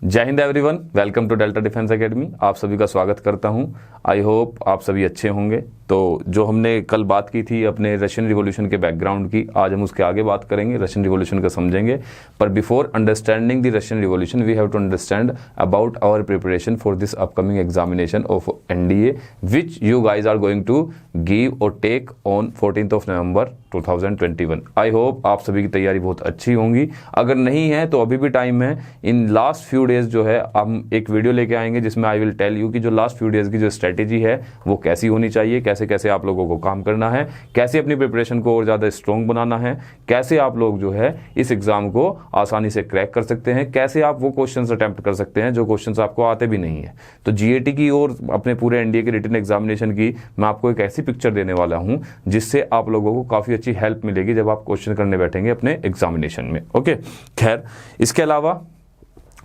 जय Hind everyone, welcome to Delta Defence Academy. आप सभी का स्वागत करता हूं। आई होप आप सभी अच्छे होंगे। तो जो हमने कल बात की थी अपने रशियन रिवॉल्यूशन के बैकग्राउंड की, आज हम उसके आगे बात करेंगे, रशियन रिवॉल्यूशन का समझेंगे। पर before understanding the Russian revolution we have to understand about our preparation for this upcoming examination of NDA which you guys are going to give और take on 14th November 2021। I hope आप सभी की तैयारी बहुत अच्छी होंगी। अगर नहीं है तो अभी भी टाइम है। इन लास्ट फ्यू डेज जो है हम एक वीडियो लेके आएंगे जिसमें आई विल टेल यू कि जो लास्ट फ्यू डेज की जो स्ट्रेटेजी है वो कैसी होनी चाहिए, कैसे कैसे आप लोगों को काम करना है, कैसे अपनी प्रिपरेशन को और ज़्यादा स्ट्रॉन्ग बनाना है, कैसे आप लोग जो है इस एग्जाम को आसानी से क्रैक कर सकते हैं, कैसे आप वो क्वेश्चंस अटेम्प्ट कर सकते हैं जो क्वेश्चंस आपको आते भी नहीं है। तो जीएटी की और अपने पूरे एनडीए के रिटन एग्जामिनेशन की मैं आपको एक ऐसी पिक्चर देने वाला हूं जिससे आप लोगों को काफ़ी अच्छी हेल्प मिलेगी जब आप क्वेश्चन करने बैठेंगे अपने एग्जामिनेशन में। ओके, खैर इसके अलावा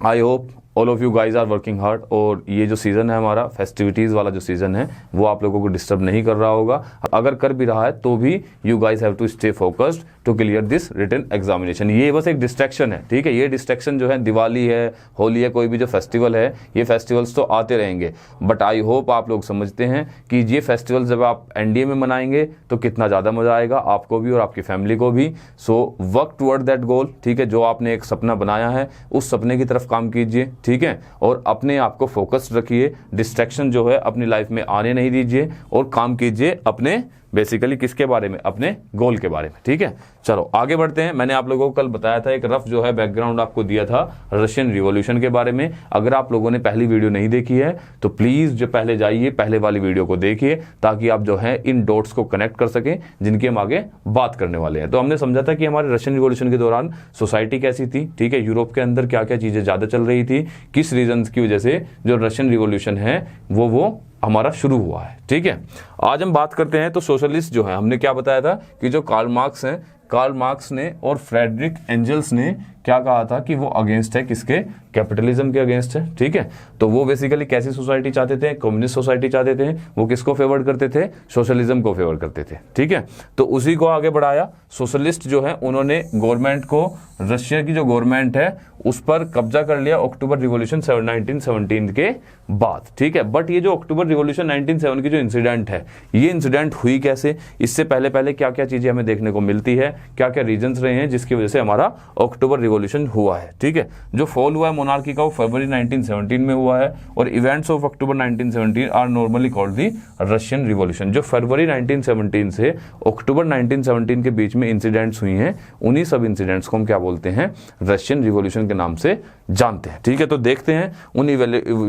I hope all of you guys are working hard और ये जो सीज़न है हमारा फेस्टिविटीज़ वाला जो सीज़न है वो आप लोगों को डिस्टर्ब नहीं कर रहा होगा। अगर कर भी रहा है तो भी you guys have to stay focused to clear this written examination. ये बस एक डिस्ट्रैक्शन है, ठीक है। ये डिस्ट्रैक्शन जो है दिवाली है, होली है, कोई भी जो फेस्टिवल है, ये फेस्टिवल्स तो आते रहेंगे। बट आई होप आप लोग समझते हैं कि ये फेस्टिवल जब आप एनडीए में मनाएंगे तो कितना ज़्यादा मज़ा आएगा आपको भी और आपकी फैमिली को भी। So work toward that goal, ठीक है। जो आपने एक सपना बनाया है उस सपने की तरफ काम कीजिए, ठीक है। और अपने आप को फोकस्ड रखिए, डिस्ट्रैक्शन जो है अपनी लाइफ में आने नहीं दीजिए और काम कीजिए अपने बेसिकली किसके बारे में, अपने गोल के बारे में, ठीक है। चलो आगे बढ़ते हैं। मैंने आप लोगों को कल बताया था, एक रफ जो है बैकग्राउंड आपको दिया था रशियन रिवॉल्यूशन के बारे में। अगर आप लोगों ने पहली वीडियो नहीं देखी है तो प्लीज जो पहले जाइए, पहले वाली वीडियो को देखिए ताकि आप जो है इन डॉट्स को कनेक्ट कर सकें जिनकी हम आगे बात करने वाले हैं। तो हमने समझा था कि हमारे रशियन रिवॉल्यूशन के दौरान सोसाइटी कैसी थी, ठीक है। यूरोप के अंदर क्या क्या चीजें ज्यादा चल रही थी, किस रीजन की वजह से जो रशियन रिवॉल्यूशन है वो हमारा शुरू हुआ है, ठीक है। आज हम बात करते हैं तो सोशलिस्ट जो है, हमने क्या बताया था कि जो कार्ल मार्क्स हैं, कार्ल मार्क्स ने और फ्रेडरिक एंजल्स ने क्या कहा था कि वो अगेंस्ट है, किसके, कैपिटलिज्म के अगेंस्ट है, ठीक है। तो वो बेसिकली कैसी सोसाइटी चाहते थे, कम्युनिस्ट सोसाइटी चाहते थे। वो किसको फेवर करते थे, सोशलिज्म को फेवर करते थे, ठीक है। तो उसी को आगे बढ़ाया। सोशलिस्ट जो है उन्होंने गवर्नमेंट को, रशिया की जो गवर्नमेंट है उस पर कब्जा कर लिया अक्टूबर रिवॉल्यूशन 1917 के बाद, ठीक है। बट ये जो अक्टूबर रिवॉल्यूशन 1917 की जो इंसिडेंट है, ये इंसिडेंट हुई कैसे, इससे पहले पहले क्या क्या चीजें हमें देखने को मिलती है, क्या क्या रीजंस रहे हैं जिसकी वजह से हमारा अक्टूबर रिवॉल्यूशन हुआ है, ठीक है। जो फॉल हुआ है मोनार्की का वो फरवरी 1917 में हुआ है और events of October 1917 are normally called the Russian revolution. जो फरवरी 1917 से अक्टूबर 1917 के बीच में इंसिडेंट्स हुई हैं, उन्हीं सब इंसिडेंट्स को हम क्या बोलते हैं, रशियन रिवॉल्यूशन के नाम से जानते हैं, ठीक है। तो देखते हैं उन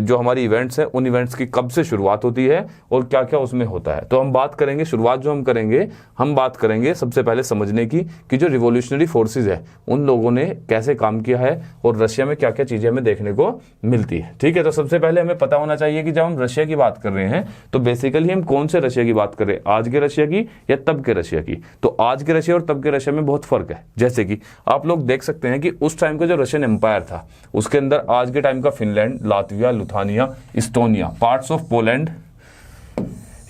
जो हमारी इवेंट्स है उन इवेंट्स की कब से शुरुआत होती है और क्या क्या उसमें होता है। तो हम बात करेंगे, शुरुआत जो हम बात करेंगे सबसे पहले समझने की कि जो रिवॉल्यूशनरी फोर्सेज है उन लोगों ने कैसे काम किया है और रशिया में क्या क्या चीजें हमें देखने को मिलती है, ठीक है। तो सबसे पहले हमें पता होना चाहिए कि जब हम रशिया की बात कर रहे हैं तो बेसिकली हम कौन से रशिया की बात कर रहे हैं, आज के रशिया की या तब के रशिया की। तो आज के रशिया और तब के रशिया में बहुत फर्क है। जैसे कि आप लोग देख सकते हैं कि उस टाइम का जो रशियन एम्पायर था उसके अंदर आज के टाइम का Finland, Latvia, Lithuania, Estonia, parts of Poland,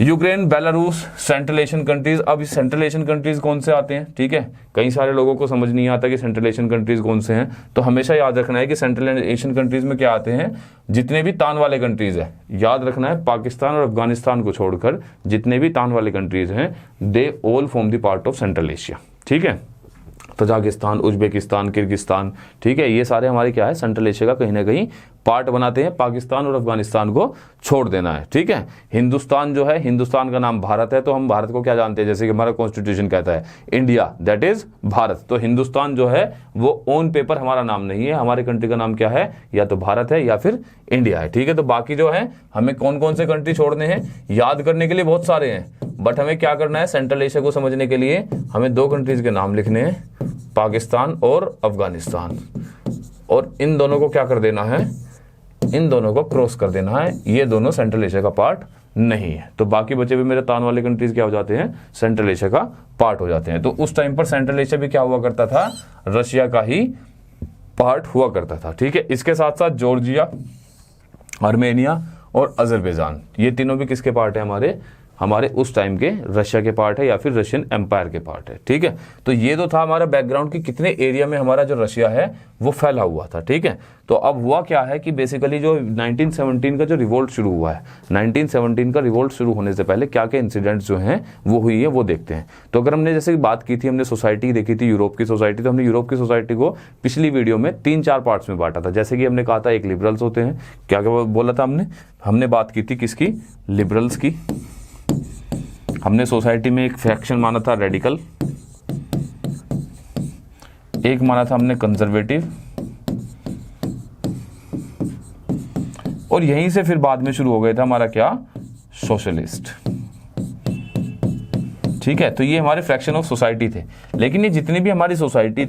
Ukraine, Belarus, central Asian countries. अब इस सेंट्रल एशियन कंट्रीज कौन से आते हैं, ठीक है। कई सारे लोगों को समझ नहीं आता कि सेंट्रल एशियन कंट्रीज कौन से हैं। तो हमेशा याद रखना है कि सेंट्रल एशियन कंट्रीज में क्या आते हैं, जितने भी तान वाले कंट्रीज हैं, याद रखना है पाकिस्तान और अफगानिस्तान को छोड़कर जितने भी तान वाले कंट्रीज हैं they all form the part of central Asia, ठीक है। तजाकिस्तान, उज्बेकिस्तान, किर्गिस्तान, ठीक है, ये सारे हमारे क्या है, सेंट्रल एशिया का कहीं ना कहीं पार्ट बनाते हैं। पाकिस्तान और अफगानिस्तान को छोड़ देना है, ठीक है। हिंदुस्तान जो है, हिंदुस्तान का नाम भारत है, तो हम भारत को क्या जानते हैं, जैसे कि हमारा कॉन्स्टिट्यूशन कहता है इंडिया, दैट इज भारत। तो हिंदुस्तान जो है वो ऑन पेपर हमारा नाम नहीं है, हमारे कंट्री का नाम क्या है, या तो भारत है या फिर इंडिया है, ठीक है। तो बाकी जो है हमें कौन कौन से कंट्री छोड़ने हैं, याद करने के लिए बहुत सारे हैं, बट हमें क्या करना है, सेंट्रल एशिया को समझने के लिए हमें दो कंट्रीज के नाम लिखने हैं, पाकिस्तान और अफगानिस्तान। और इन दोनों को क्या कर देना है, इन दोनों को क्रॉस कर देना है, ये दोनों सेंट्रल एशिया का पार्ट नहीं है। तो बाकी बचे भी मेरे तान वाले कंट्रीज क्या हो जाते हैं, सेंट्रल एशिया का पार्ट हो जाते हैं। तो उस टाइम पर सेंट्रल एशिया भी क्या हुआ करता था, रशिया का ही पार्ट हुआ करता था, ठीक है। इसके साथ साथ जॉर्जिया, आर्मेनिया और अजरबैजान, ये तीनों भी किसके पार्ट है, हमारे हमारे उस टाइम के रशिया के पार्ट है या फिर रशियन एम्पायर के पार्ट है। ठीक है, तो ये तो था हमारा बैकग्राउंड कि कितने एरिया में हमारा जो रशिया है वो फैला हुआ था। ठीक है, तो अब हुआ क्या है कि बेसिकली जो 1917 का जो रिवोल्ट शुरू हुआ है, 1917 का रिवोल्ट शुरू होने से पहले क्या क्या इंसिडेंट्स जो हैं वो हुई है वो देखते हैं। तो अगर हमने जैसे बात की थी, हमने सोसाइटी देखी थी यूरोप की सोसाइटी, तो हमने यूरोप की सोसाइटी को पिछली वीडियो में 3-4 पार्ट्स में बांटा था। जैसे कि हमने कहा था एक लिबरल्स होते हैं, क्या क्या बोला था हमने बात की थी किसकी, लिबरल्स की। हमने सोसाइटी में एक फ्रैक्शन माना था रेडिकल, एक माना था हमने कंजर्वेटिव, और यहीं से फिर बाद में शुरू हो गया था हमारा क्या, सोशलिस्ट। ठीक है, तो ये हमारे फ्रैक्शन ऑफ सोसाइटी थे। लेकिन ये जितनी भी हमारी सोसाइटी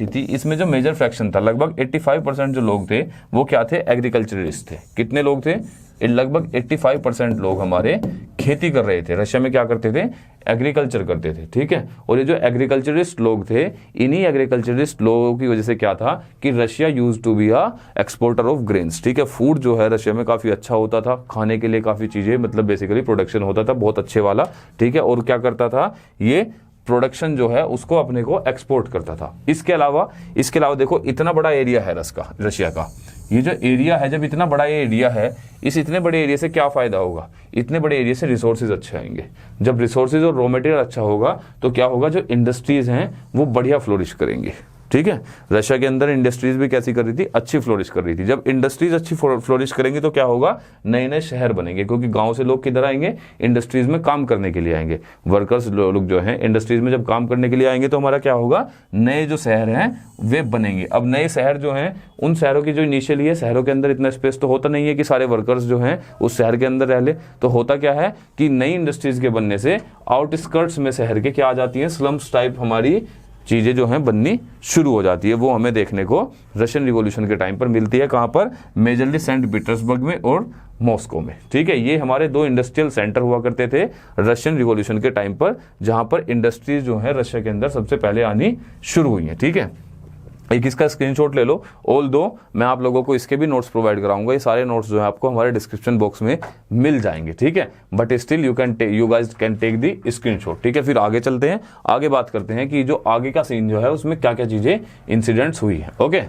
थी, इसमें जो मेजर फ्रैक्शन था, लगभग 85% जो लोग थे वो क्या थे, एग्रीकल्चरिस्ट थे। कितने लोग थे, लगभग 85% लोग हमारे खेती कर रहे थे। रशिया में क्या करते थे, एग्रीकल्चर करते थे। ठीक है, और ये जो एग्रीकल्चरिस्ट लोग थे, इन्हीं एग्रीकल्चरिस्ट लोगों की वजह से क्या था कि Russia used to be a exporter of grains. ठीक है, फूड जो है रशिया में काफी अच्छा होता था, खाने के लिए काफी चीजें मतलब बेसिकली प्रोडक्शन होता था बहुत अच्छे वाला। ठीक है, और क्या करता था ये प्रोडक्शन जो है उसको अपने को एक्सपोर्ट करता था। इसके अलावा देखो इतना बड़ा एरिया है रशिया का, ये जो एरिया है, जब इतना बड़ा ये एरिया है, इस इतने बड़े एरिया से क्या फायदा होगा, इतने बड़े एरिया से रिसोर्सेज अच्छे आएंगे। जब रिसोर्सेज और रॉ मटेरियल अच्छा होगा तो क्या होगा, जो इंडस्ट्रीज हैं वो बढ़िया फ्लोरिश करेंगे। ठीक है, रशिया के अंदर इंडस्ट्रीज भी कैसी कर रही थी, अच्छी फ्लोरिश कर रही थी। जब इंडस्ट्रीज अच्छी फ्लोरिश करेंगे तो क्या होगा, नए नए शहर बनेंगे, क्योंकि गांव से लोग किधर आएंगे, इंडस्ट्रीज में काम करने के लिए आएंगे। वर्कर्स लोग जो हैं इंडस्ट्रीज में जब काम करने के लिए आएंगे तो हमारा क्या होगा, नए जो शहर हैं वे बनेंगे। अब नए शहर जो हैं, उन शहरों की जो इनिशियली है, शहरों के अंदर इतना स्पेस तो होता नहीं है कि सारे वर्कर्स जो हैं उस शहर के अंदर रह ले। तो होता क्या है कि नई इंडस्ट्रीज के बनने से आउटस्कर्ट्स में शहर के क्या आ जाती हैं, स्लम्स टाइप हमारी चीजें जो हैं बननी शुरू हो जाती है। वो हमें देखने को रशियन रिवॉल्यूशन के टाइम पर मिलती है। कहां पर, मेजरली सेंट पीटर्सबर्ग में और मॉस्को में। ठीक है, ये हमारे 2 इंडस्ट्रियल सेंटर हुआ करते थे रशियन रिवॉल्यूशन के टाइम पर, जहां पर इंडस्ट्रीज जो है रशिया के अंदर सबसे पहले आनी शुरू हुई है। ठीक है, एक इसका स्क्रीनशॉट ले लो। ऑल दो मैं आप लोगों को इसके भी नोट्स प्रोवाइड कराऊंगा, ये सारे नोट्स जो है आपको हमारे डिस्क्रिप्शन बॉक्स में मिल जाएंगे। ठीक है, but still you guys can take the screenshot. ठीक है, फिर आगे चलते हैं, आगे बात करते हैं कि जो आगे का सीन जो है उसमें क्या क्या चीजें इंसिडेंट्स हुई है। Okay,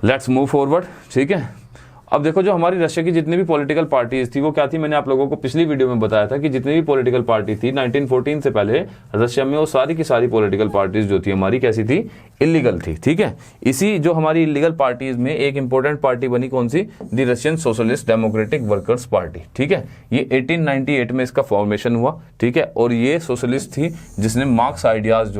let's move forward. ठीक है, अब देखो जो हमारी रशिया की जितनी भी पॉलिटिकल पार्टीज थी वो क्या थी, मैंने आप लोगों को पिछली वीडियो में बताया था कि जितनी भी पॉलिटिकल पार्टी थी 1914 से पहले रशिया में, वो सारी की सारी पॉलिटिकल पार्टीज जो थी हमारी कैसी थी, इलीगल थी। ठीक है, इसी जो हमारी इलीगल पार्टीज में एक इंपॉर्टेंट पार्टी बनी, कौन सी, the Russian socialist democratic workers party. ठीक है, ये 1898 में इसका फॉर्मेशन हुआ। ठीक है, और ये सोशलिस्ट थी जिसने मार्क्स आइडियाज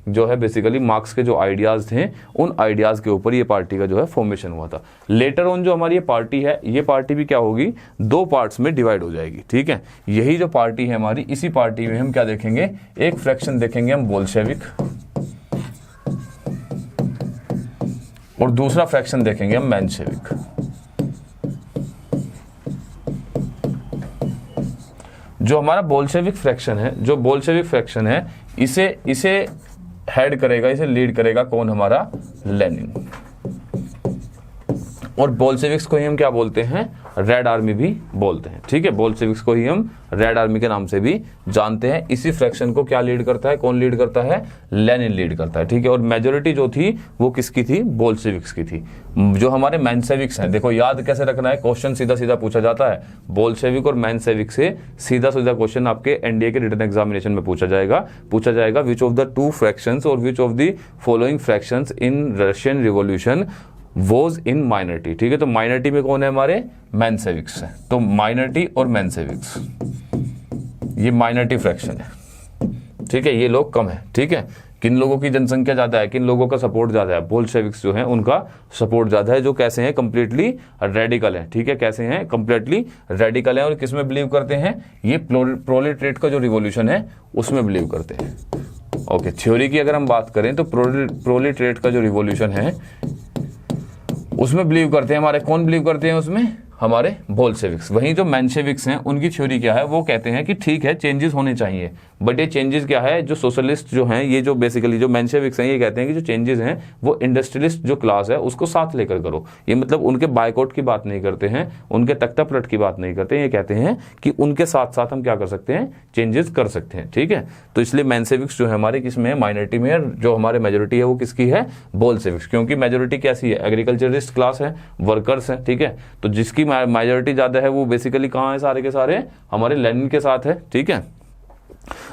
जो है बेसिकली मार्क्स के जो आइडियाज थे उन आइडियाज के ऊपर ये पार्टी का जो है फॉर्मेशन हुआ था। लेटर ऑन जो हमारी ये पार्टी है, ये पार्टी भी क्या होगी, 2 पार्ट्स में डिवाइड हो जाएगी। ठीक है, यही जो पार्टी है हमारी, इसी पार्टी में हम क्या देखेंगे, एक फ्रैक्शन देखेंगे हम बोल्शेविक, और दूसरा फ्रैक्शन देखेंगे हम मेंशेविक। जो हमारा बोल्शेविक फ्रैक्शन है, इसे हेड करेगा, इसे लीड करेगा कौन, हमारा लेनिन। और बोल्शेविक्स को ही हम क्या बोलते हैं, रेड आर्मी भी बोलते हैं। ठीक है, बोल्शेविक्स को ही हम रेड आर्मी के नाम से भी जानते हैं। इसी फ्रैक्शन को क्या लीड करता है, कौन लीड करता है, लेनिन लीड करता है। ठीक है, और मेजोरिटी जो थी वो किसकी थी, बोल्शेविक्स की थी। जो हमारे मेंशेविक्स हैं, देखो याद कैसे रखना है, क्वेश्चन सीधा सीधा पूछा जाता है। बोल्शेविक और मेंशेविक से सीधा सीधा क्वेश्चन आपके एनडीए के रिटन एग्जामिनेशन में पूछा जाएगा विच ऑफ द 2 फ्रैक्शंस और विच of the following fractions in Russian revolution was in minority. ठीक है, तो माइनॉरिटी में कौन है, हमारे मेंशेविक्स है। तो माइनॉरिटी और मेंशेविक्स, ये माइनॉरिटी फ्रैक्शन है। ठीक है, ये लोग कम है। ठीक है, किन लोगों की जनसंख्या ज्यादा है, किन लोगों का सपोर्ट ज्यादा है, बोल्शेविक्स जो है उनका सपोर्ट ज्यादा है, जो कैसे हैं, कंप्लीटली रेडिकल है। ठीक है, कैसे हैं, कंप्लीटली रेडिकल है। और किसमें बिलीव करते हैं, ये प्रोलेटरेट का जो रिवॉल्यूशन है उसमें बिलीव करते हैं। ओके, थ्योरी की अगर हम बात करें तो प्रोलेटरेट का जो रिवॉल्यूशन है उसमें बिलीव करते हैं हमारे, कौन बिलीव करते हैं उसमें, हमारे बोल्शेविक्स। वहीं जो मेंशेविक्स हैं उनकी थ्योरी क्या है, वो कहते हैं कि ठीक है चेंजेस होने चाहिए, बट ये चेंजेस क्या है, जो सोशलिस्ट जो हैं, ये जो बेसिकली जो मेंशेविक्स हैं, ये कहते हैं कि जो चेंजेस हैं वो इंडस्ट्रियलिस्ट जो क्लास है उसको साथ लेकर करो। ये मतलब उनके बायकॉट की बात नहीं करते हैं, उनके तख्ता पलट की बात नहीं करते हैं, ये कहते हैं कि उनके साथ साथ हम क्या कर सकते हैं, चेंजेस कर सकते हैं। ठीक है, तो इसलिए मेंशेविक्स जो है हमारे किसमें है, माइनॉरिटी में है, जो हमारे मेजोरिटी है वो किसकी है, बोल्शेविक्स, क्योंकि मेजोरिटी कैसी है, एग्रीकल्चरिस्ट क्लास है, वर्कर्स हैं। ठीक है, तो जिसकी मेजोरिटी ज्यादा है वो बेसिकली कहाँ है, सारे के सारे हमारे लेनिन के साथ है। ठीक है,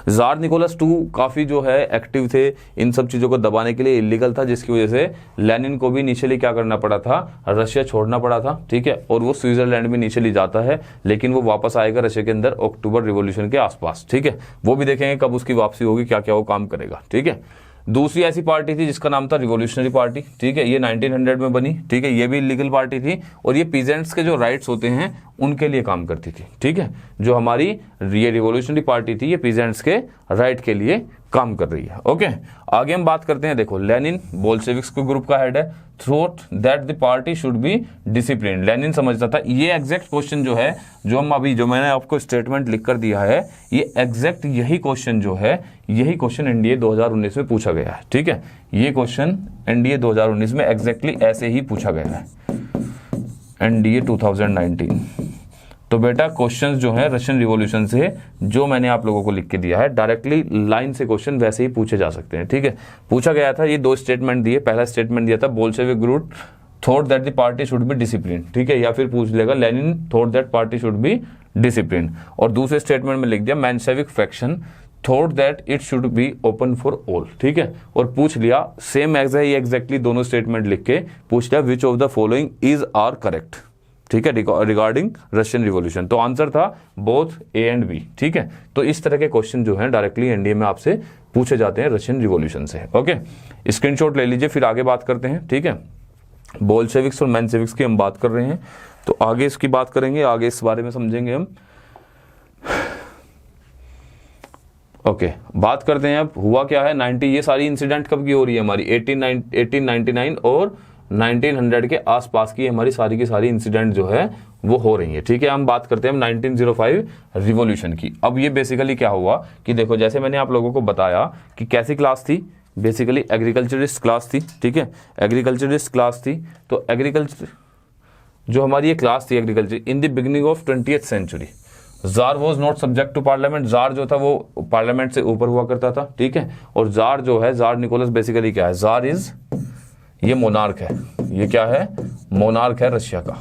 जार निकोलस II काफी जो है एक्टिव थे इन सब चीजों को दबाने के लिए, इलीगल था, जिसकी वजह से लेनिन को भी इनिशियली क्या करना पड़ा था, रशिया छोड़ना पड़ा था। ठीक है, और वो स्विट्जरलैंड में इनिशियली जाता है, लेकिन वो वापस आएगा रशिया के अंदर अक्टूबर रिवॉल्यूशन के आसपास। ठीक है, वो भी देखेंगे कब उसकी वापसी होगी, क्या क्या वो काम करेगा। ठीक है, दूसरी ऐसी पार्टी थी जिसका नाम था रिवॉल्यूशनरी पार्टी। ठीक है, ये 1900 में बनी। ठीक है, ये भी इलीगल पार्टी थी और ये पीजेंट्स के जो राइट्स होते हैं उनके लिए काम करती थी। ठीक है, जो हमारी ये रिवॉल्यूशनरी पार्टी थी ये पीजेंट्स के राइट के लिए काम कर रही है। ओके, आगे हम बात करते हैं। देखो, लेनिन बोल्शेविक्स के ग्रुप का हेड है, thought that the party should be discipline. Lenin समझता था, ये एग्जैक्ट क्वेश्चन जो है, जो हम अभी जो मैंने आपको स्टेटमेंट लिख कर दिया है, ये एग्जैक्ट यही क्वेश्चन जो है, यही क्वेश्चन एनडीए 2019 में पूछा गया है। ठीक है, ये क्वेश्चन एनडीए 2019 में एग्जैक्टली ऐसे ही पूछा गया है, एनडीए 2019। तो बेटा क्वेश्चंस जो है रशियन रिवॉल्यूशन से जो मैंने आप लोगों को लिख के दिया है, डायरेक्टली लाइन से क्वेश्चन वैसे ही पूछे जा सकते हैं। ठीक है, पूछा गया था, ये दो स्टेटमेंट दिए। पहला स्टेटमेंट दिया था Bolshevik group thought that the party should be discipline. ठीक है, या फिर पूछ लेगा Lenin thought that party should be discipline. और दूसरे स्टेटमेंट में लिख दिया Menshevik fraction thought that it should be open for all. ठीक है, और पूछ लिया सेम एग्जैक्टली दोनों स्टेटमेंट लिख के पूछ लिया which of the following is are correct. ठीक है, रिगार्डिंग रशियन रिवॉल्यूशन। तो आंसर था बोथ ए एंड बी। ठीक है, तो इस तरह के क्वेश्चन जो हैं डायरेक्टली एनडीए में आपसे पूछे जाते हैं रशियन रिवॉल्यूशन से। ओके, स्क्रीनशॉट ले लीजिए, फिर आगे बात करते हैं। ठीक है, बोल्शेविक्स और मेंशेविक्स की हम बात कर रहे हैं, तो आगे इसकी बात करेंगे, आगे इस बारे में समझेंगे हम। ओके, बात करते हैं अब हुआ क्या है 90, ये सारी इंसिडेंट कब की हो रही है हमारी, 1899 और 1900 के आसपास की हमारी सारी की सारी इंसिडेंट जो है वो हो रही है। ठीक है, हम बात करते हैं 1905 रिवॉल्यूशन की। अब ये बेसिकली क्या हुआ कि देखो, जैसे मैंने आप लोगों को बताया कि कैसी क्लास थी, बेसिकली एग्रीकल्चरिस्ट क्लास थी। ठीक है, एग्रीकल्चरिस्ट क्लास थी। तो एग्रीकल्चर जो हमारी ये क्लास थी agriculture, in the beginning of 20th century tsar was not subject to parliament. Tsar जो था वो पार्लियामेंट से ऊपर हुआ करता था। ठीक है, और जार जो है, जार निकोलस बेसिकली क्या है, जार इज, ये मोनार्क है, ये क्या है, मोनार्क है रशिया का।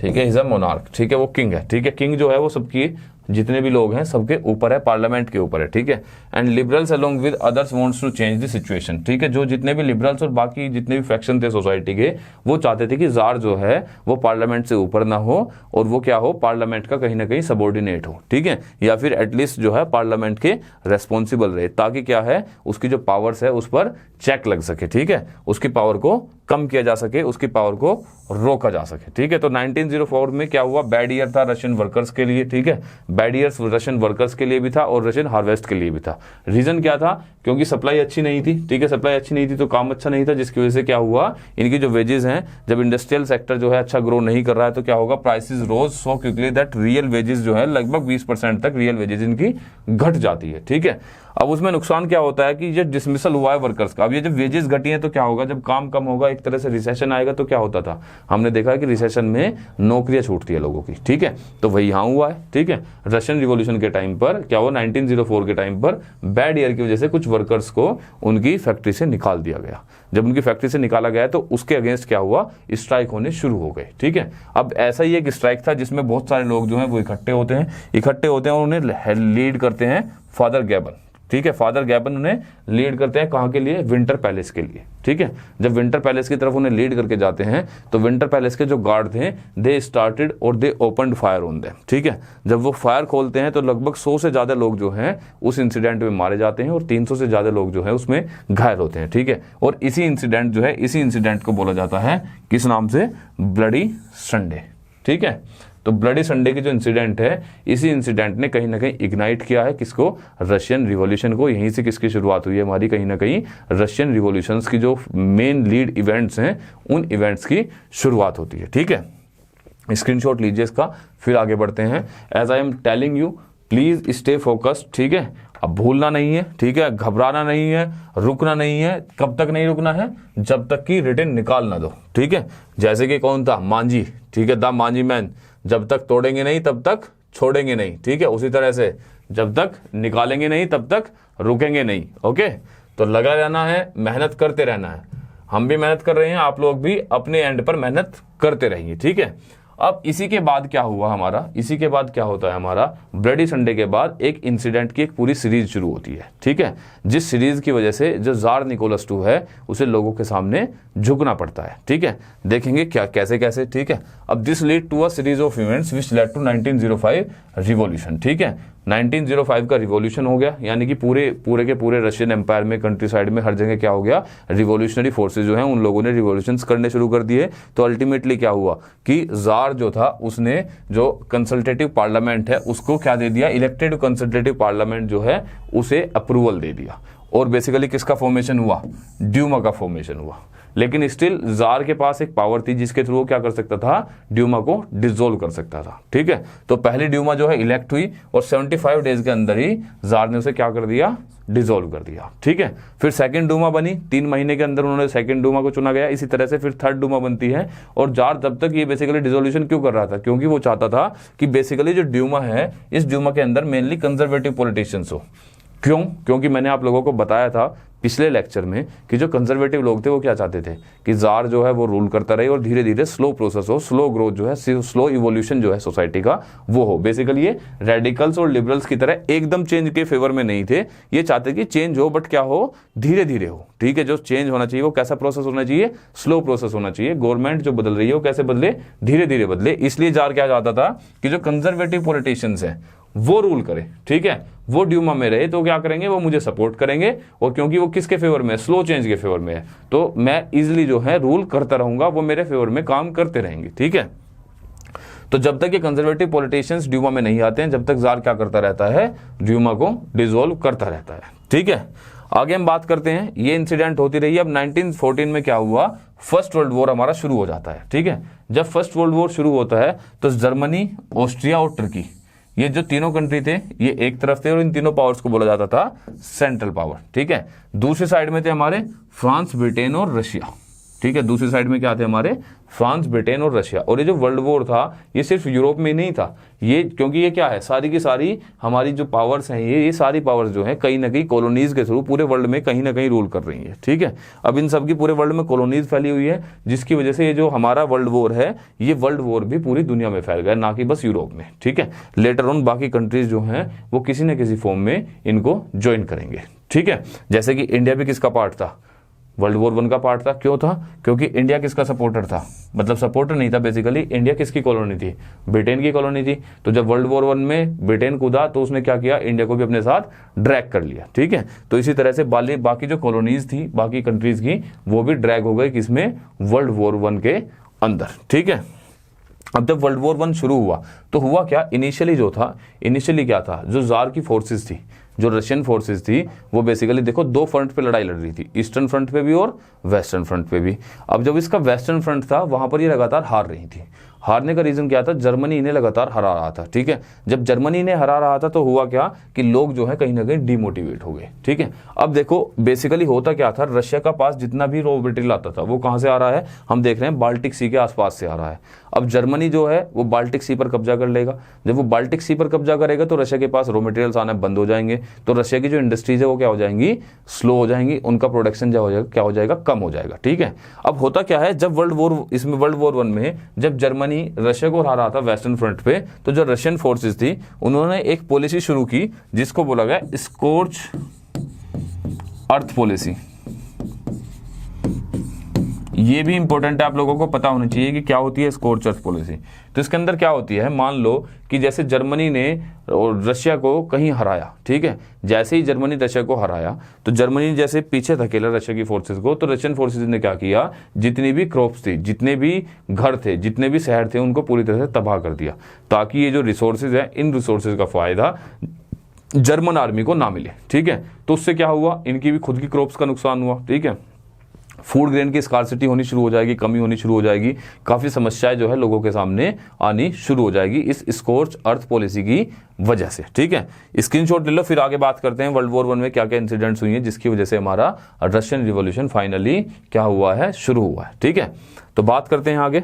ठीक है, इज अ मोनार्क। ठीक है, वो किंग है। ठीक है, किंग जो है वो सबकी जितने भी लोग हैं सबके ऊपर है, पार्लियामेंट के ऊपर है। ठीक है, and liberals along with others wants to change the situation. ठीक है, जो जितने भी लिबरल्स और बाकी जितने भी फैक्शन थे सोसाइटी के, वो चाहते थे कि जार जो है वो पार्लियामेंट से ऊपर ना हो और वो क्या हो, पार्लियामेंट का कहीं ना कहीं सबॉर्डिनेट हो। ठीक है, या फिर एटलीस्ट जो है पार्लियामेंट के रेस्पॉन्सिबल रहे, ताकि क्या है उसकी जो पावर्स है उस पर चेक लग सके। ठीक है, उसकी पावर को कम किया जा सके, उसकी पावर को रोका जा सके। ठीक है, तो 1904 में क्या हुआ, बैड ईयर था रशियन वर्कर्स के लिए। ठीक है, बैड ईयर रशियन वर्कर्स के लिए भी था और रशियन हार्वेस्ट के लिए भी था। रीजन क्या था, क्योंकि सप्लाई अच्छी नहीं थी। ठीक है, सप्लाई अच्छी नहीं थी तो काम अच्छा नहीं था, जिसकी वजह से क्या हुआ, इनकी जो वेजेस हैं, जब इंडस्ट्रियल सेक्टर जो है अच्छा ग्रो नहीं कर रहा है तो क्या होगा, prices rose so quickly that real wages जो है लगभग 20% तक रियल वेजेस इनकी घट जाती है। ठीक है, अब उसमें नुकसान क्या होता है कि ये डिसमिसल हुआ है वर्कर्स का। अब ये जब वेजेस घटी हैं तो क्या होगा, जब काम कम होगा, एक तरह से रिसेशन आएगा, तो क्या होता था, हमने देखा है कि रिसेशन में नौकरियां छूटती है लोगों की। ठीक है, तो वही यहाँ हुआ है। ठीक है, रशियन रिवॉल्यूशन के टाइम पर क्या हुआ, 1904 के टाइम पर बैड ईयर की वजह से कुछ वर्कर्स को उनकी फैक्ट्री से निकाल दिया गया। जब उनकी फैक्ट्री से निकाला गया तो उसके अगेंस्ट क्या हुआ, स्ट्राइक होने शुरू हो गए। ठीक है, अब ऐसा ही एक स्ट्राइक था जिसमें बहुत सारे लोग जो है वो इकट्ठे होते हैं और उन्हें लीड करते हैं फादर गैबन। ठीक है, फादर गैबन उन्हें लीड करते हैं कहाँ के लिए, विंटर पैलेस के लिए। ठीक है, जब विंटर पैलेस की तरफ उन्हें लीड करके जाते हैं तो विंटर पैलेस के जो गार्ड थे, दे स्टार्टेड और दे ओपनड फायर ऑन देम। ठीक है, जब वो फायर खोलते हैं तो लगभग 100 से ज्यादा लोग जो हैं उस इंसिडेंट में मारे जाते हैं और 300 से ज्यादा लोग जो है उसमें घायल होते हैं। ठीक है, और इसी इंसिडेंट को बोला जाता है किस नाम से, ब्लडी संडे। ठीक है, तो ब्लडी संडे की जो इंसिडेंट है, इसी इंसिडेंट ने कहीं ना कहीं इग्नाइट किया है किसको, रशियन रिवॉल्यूशन को। यहीं से किसकी शुरुआत हुई है हमारी, कहीं ना कहीं रशियन रिवॉल्यूशंस की जो मेन लीड इवेंट्स हैं उन इवेंट्स की शुरुआत होती है। ठीक है, स्क्रीनशॉट लीजिए इसका, फिर आगे बढ़ते हैं। As I am telling you please stay focused, ठीक है। अब भूलना नहीं है, ठीक है, घबराना नहीं है, रुकना नहीं है। कब तक नहीं रुकना है? जब तक कि रिटर्न निकाल ना दो, ठीक है। जैसे कि कौन था? मांझी, ठीक है, द मांझी मैन, जब तक तोड़ेंगे नहीं तब तक छोड़ेंगे नहीं, ठीक है। उसी तरह से जब तक निकालेंगे नहीं तब तक रुकेंगे नहीं, ओके। तो लगा रहना है, मेहनत करते रहना है। हम भी मेहनत कर रहे हैं, आप लोग भी अपने एंड पर मेहनत करते रहिए, ठीक है। अब इसी के बाद क्या हुआ हमारा, इसी के बाद क्या होता है हमारा, ब्लडी संडे के बाद एक इंसिडेंट की एक पूरी सीरीज शुरू होती है, ठीक है। जिस सीरीज की वजह से जो जार निकोलस II है उसे लोगों के सामने झुकना पड़ता है, ठीक है। देखेंगे क्या कैसे कैसे, ठीक है। अब this lead to a series of events which led to 1905 revolution, ठीक है। 1905 का रिवॉल्यूशन हो गया, यानी कि पूरे के पूरे रशियन एम्पायर में, कंट्री साइड में, हर जगह क्या हो गया, रिवॉल्यूशनरी फोर्सेज जो हैं उन लोगों ने रिवॉल्यूशंस करने शुरू कर दिए। तो अल्टीमेटली क्या हुआ कि जार जो था उसने जो कंसल्टेटिव पार्लियामेंट है उसको क्या दे दिया, इलेक्टेड कंसल्टेटिव पार्लियामेंट जो है उसे अप्रूवल दे दिया। और बेसिकली किसका फॉर्मेशन हुआ? ड्यूमा का फॉर्मेशन हुआ। लेकिन स्टिल जार के पास एक पावर थी जिसके थ्रू वो क्या कर सकता था, ड्यूमा को डिसोल्व कर सकता था, ठीक है। तो पहली ड्यूमा जो है इलेक्ट हुई और 75 डेज के अंदर ही जार ने उसे क्या कर दिया, डिसोल्व कर दिया, ठीक है। फिर सेकंड डूमा बनी, 3 महीने के अंदर उन्होंने सेकंड डूमा को चुना गया। इसी तरह से फिर थर्ड डूमा बनती है। और जार तब तक ये बेसिकली डिसोल्यूशन क्यों कर रहा था? क्योंकि वो चाहता था कि बेसिकली जो ड्यूमा है, इस ड्यूमा के अंदर मेनली कंजर्वेटिव पॉलिटिशियंस हो। क्यों? क्योंकि मैंने आप लोगों को बताया था पिछले लेक्चर में कि जो कंजर्वेटिव लोग थे वो क्या चाहते थे कि जार जो है वो रूल करता रहे और धीरे धीरे स्लो प्रोसेस हो, स्लो ग्रोथ जो है, स्लो इवोल्यूशन जो है सोसाइटी का वो हो। बेसिकली ये रेडिकल्स और लिबरल्स की तरह एकदम चेंज के फेवर में नहीं थे। ये चाहते कि चेंज हो बट क्या हो, धीरे धीरे हो, ठीक है। जो चेंज होना चाहिए वो कैसा प्रोसेस होना चाहिए, स्लो प्रोसेस होना चाहिए। गवर्नमेंट जो बदल रही है वो कैसे बदले, धीरे धीरे बदले। इसलिए जार क्या चाहता था कि जो कंजर्वेटिव पॉलिटिशियंस हैं वो रूल करे, ठीक है, वो ड्यूमा में रहे। तो क्या करेंगे, वो मुझे सपोर्ट करेंगे। और क्योंकि वो किसके फेवर में है, स्लो चेंज के फेवर में है, तो मैं इजिली जो है रूल करता रहूंगा, वो मेरे फेवर में काम करते रहेंगे, ठीक है। तो जब तक ये कंजर्वेटिव पॉलिटिशियंस ड्यूमा में नहीं आते हैं, जब तक जार क्या करता रहता है, ड्यूमा को डिसोल्व करता रहता है, ठीक है। आगे हम बात करते हैं, ये इंसिडेंट होती रही। अब 1914 में क्या हुआ, फर्स्ट वर्ल्ड वॉर हमारा शुरू हो जाता है, ठीक है। जब फर्स्ट वर्ल्ड वॉर शुरू होता है तो जर्मनी, ऑस्ट्रिया और तुर्की, ये जो तीनों कंट्री थे ये एक तरफ थे और इन तीनों पावर्स को बोला जाता था सेंट्रल पावर, ठीक है। दूसरी साइड में थे हमारे फ्रांस, ब्रिटेन और रशिया, ठीक है। दूसरी साइड में क्या थे हमारे, फ्रांस, ब्रिटेन और रशिया। और ये जो वर्ल्ड वॉर था ये सिर्फ यूरोप में नहीं था, ये क्योंकि ये क्या है, सारी की सारी हमारी जो पावर्स हैं, ये सारी पावर्स जो है कहीं ना कहीं कॉलोनीज के थ्रू पूरे वर्ल्ड में कहीं ना कहीं रूल कर रही है, ठीक है। अब इन सब की पूरे वर्ल्ड में कॉलोनीज फैली हुई है, जिसकी वजह से ये जो हमारा वर्ल्ड वॉर है, ये वर्ल्ड वॉर भी पूरी दुनिया में फैल गया, ना कि बस यूरोप में, ठीक है। लेटर ऑन बाकी कंट्रीज जो हैं वो किसी न किसी फॉर्म में इनको ज्वाइन करेंगे, ठीक है। जैसे कि इंडिया भी किसका पार्ट था, वर्ल्ड वॉर 1 का पार्ट था। क्यों था? क्योंकि इंडिया किसका सपोर्टर था, मतलब सपोर्टर नहीं था, बेसिकली इंडिया किसकी कॉलोनी थी, ब्रिटेन की कॉलोनी थी। तो जब वर्ल्ड वॉर 1 में ब्रिटेन कूदा तो उसने क्या किया, इंडिया को भी अपने साथ ड्रैग कर लिया, ठीक है। तो इसी तरह से बाकी जो कॉलोनीज थी बाकी कंट्रीज की, वो भी ड्रैग हो गई किसमें, वर्ल्ड वॉर 1 के अंदर, ठीक है। अब जब वर्ल्ड वॉर 1 शुरू हुआ तो हुआ क्या, इनिशियली क्या था, जो जार की फोर्सेस थी, जो रशियन फोर्सेस थी, वो बेसिकली देखो 2 फ्रंट पे लड़ाई लड़ रही थी, ईस्टर्न फ्रंट पे भी और वेस्टर्न फ्रंट पे भी। अब जब इसका वेस्टर्न फ्रंट था वहां पर ये लगातार हार रही थी। हारने का रीजन क्या था, जर्मनी इन्हें लगातार हरा रहा था, ठीक है। जब जर्मनी ने हरा रहा था तो हुआ क्या कि लोग जो है कहीं ना कहीं डिमोटिवेट हो गए, ठीक है। अब देखो बेसिकली होता क्या था, रशिया का पास जितना भी रॉ मटेरियल आता था वो कहां से आ रहा है, हम देख रहे हैं बाल्टिक सी के आसपास से आ रहा है। अब जर्मनी जो है वो बाल्टिक सी पर कब्जा कर लेगा। जब वो बाल्टिक सी पर कब्जा करेगा तो रशिया के पास रॉ मटेरियल्स आना बंद हो जाएंगे, तो रशिया की जो इंडस्ट्रीज है वो क्या हो जाएंगी, स्लो हो जाएंगी, उनका प्रोडक्शन क्या हो जाएगा, कम हो जाएगा, ठीक है। अब होता क्या है, जब वर्ल्ड वॉर 1 में जब जर्मनी रशिया को हरा रहा था वेस्टर्न फ्रंट पे, तो जो रशियन फोर्सेस थी उन्होंने एक पॉलिसी शुरू की जिसको बोला गया स्कॉर्च अर्थ पॉलिसी। ये भी इंपॉर्टेंट है, आप लोगों को पता होना चाहिए कि क्या होती है स्कॉर्च अर्थ पॉलिसी। तो इसके अंदर क्या होती है, मान लो कि जैसे जर्मनी ने रशिया को कहीं हराया, ठीक है। जैसे ही जर्मनी रशिया को हराया तो जर्मनी जैसे पीछे धकेला रशिया की फोर्सेस को, तो रशियन फोर्सेस ने क्या किया, जितनी भी क्रॉप्स थी, जितने भी घर थे, जितने भी शहर थे, उनको पूरी तरह से तबाह कर दिया, ताकि ये जो रिसोर्सेज है इन रिसोर्सेज का फायदा जर्मन आर्मी को ना मिले, ठीक है। तो उससे क्या हुआ, इनकी भी खुद की क्रॉप्स का नुकसान हुआ, ठीक है। फूड ग्रेन की स्कार्सिटी होनी शुरू हो जाएगी, कमी होनी शुरू हो जाएगी, काफ़ी समस्याएं जो है लोगों के सामने आनी शुरू हो जाएगी इस स्कॉर्च अर्थ पॉलिसी की वजह से। ठीक है, स्क्रीनशॉट ले लो, फिर आगे बात करते हैं वर्ल्ड वॉर 1 में क्या क्या इंसिडेंट्स हुई हैं जिसकी वजह से हमारा रशियन रिवॉल्यूशन फाइनली क्या हुआ है, शुरू हुआ है। ठीक है, तो बात करते हैं आगे।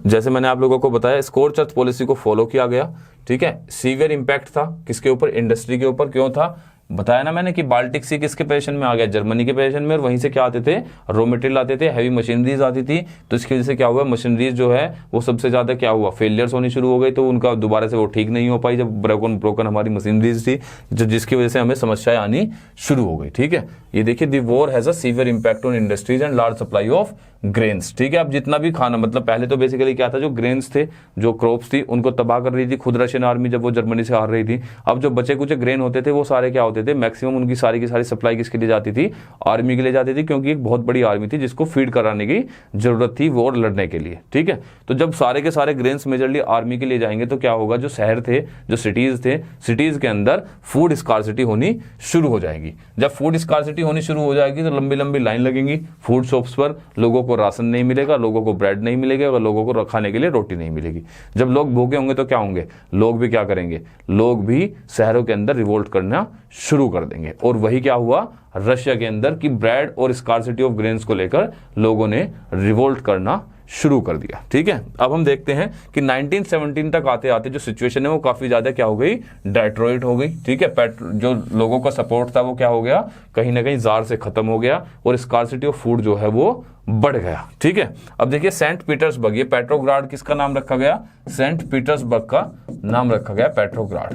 जैसे मैंने आप लोगों को बताया, स्कॉर्च अर्थ पॉलिसी को फॉलो किया गया। ठीक है, सीवियर इंपैक्ट था किसके ऊपर, इंडस्ट्री के ऊपर। क्यों था, बताया ना मैंने कि बाल्टिक सी किसके पोजीशन में आ गया, जर्मनी के पोजीशन में, और वहीं से क्या आते थे, रॉ मटेरियल आते थे, हैवी मशीनरीज आती थी। तो इसकी वजह से क्या हुआ, मशीनरीज जो है वो सबसे ज्यादा क्या हुआ, फेलियर्स होनी शुरू हो गई। तो उनका दोबारा से वो ठीक नहीं हो पाई जब ब्रोकन हमारी मशीनरीज थी, जिसकी वजह से हमें समस्याएं आनी शुरू हो गई। ठीक है, ये देखिए, the war has a severe impact on industries and large supply of grains. ठीक है, अब जितना भी खाना, मतलब पहले तो बेसिकली क्या था, जो ग्रेन्स थे, जो क्रॉप्स थी, उनको तबाह कर रही थी खुद रशियन आर्मी जब वो जर्मनी से हार रही थी। अब जो बचे कुछ ग्रेन होते थे वो सारे क्या होते थे, मैक्सिमम उनकी सारी की सारी सप्लाई किसके लिए जाती थी, आर्मी के लिए जाती थी, क्योंकि एक बहुत बड़ी आर्मी थी जिसको फीड कराने की जरूरत थी वॉर लड़ने के लिए। ठीक है, तो जब सारे के सारे ग्रेन्स मेजरली आर्मी के लिए जाएंगे तो क्या होगा, जो शहर थे, जो सिटीज थे, सिटीज के अंदर फूड स्कार्सिटी होनी शुरू हो जाएगी। जब फूड स्कार्सिटी होनी शुरू हो जाएगी तो लंबी लंबी लाइन लगेंगी फूड शॉप्स पर, लोगों को राशन नहीं मिलेगा, लोगों को ब्रेड नहीं मिलेगा और लोगों को खाने के लिए रोटी नहीं मिलेगी। जब लोग भूखे होंगे तो क्या होंगे, लोग भी क्या करेंगे, लोग भी शहरों के अंदर रिवोल्ट करना शुरू कर देंगे। और वही क्या हुआ रशिया के अंदर कि ब्रेड और स्कार्सिटी ऑफ ग्रेन्स को लेकर लोगों ने रिवोल्ट करना शुरू कर दिया। ठीक है, अब हम देखते हैं कि 1917 तक आते आते जो सिचुएशन है वो काफी ज्यादा क्या हो गई, डेट्रॉइट हो गई। ठीक है, जो लोगों का सपोर्ट था वो क्या हो गया, कहीं ना कहीं जार से खत्म हो गया और स्कार्सिटी ऑफ फूड जो है वो बढ़ गया। ठीक है, अब देखिए सेंट पीटर्सबर्ग, ये पेट्रोग्राड किसका नाम रखा गया, सेंट पीटर्सबर्ग का नाम रखा गया, पेट्रोग्राड।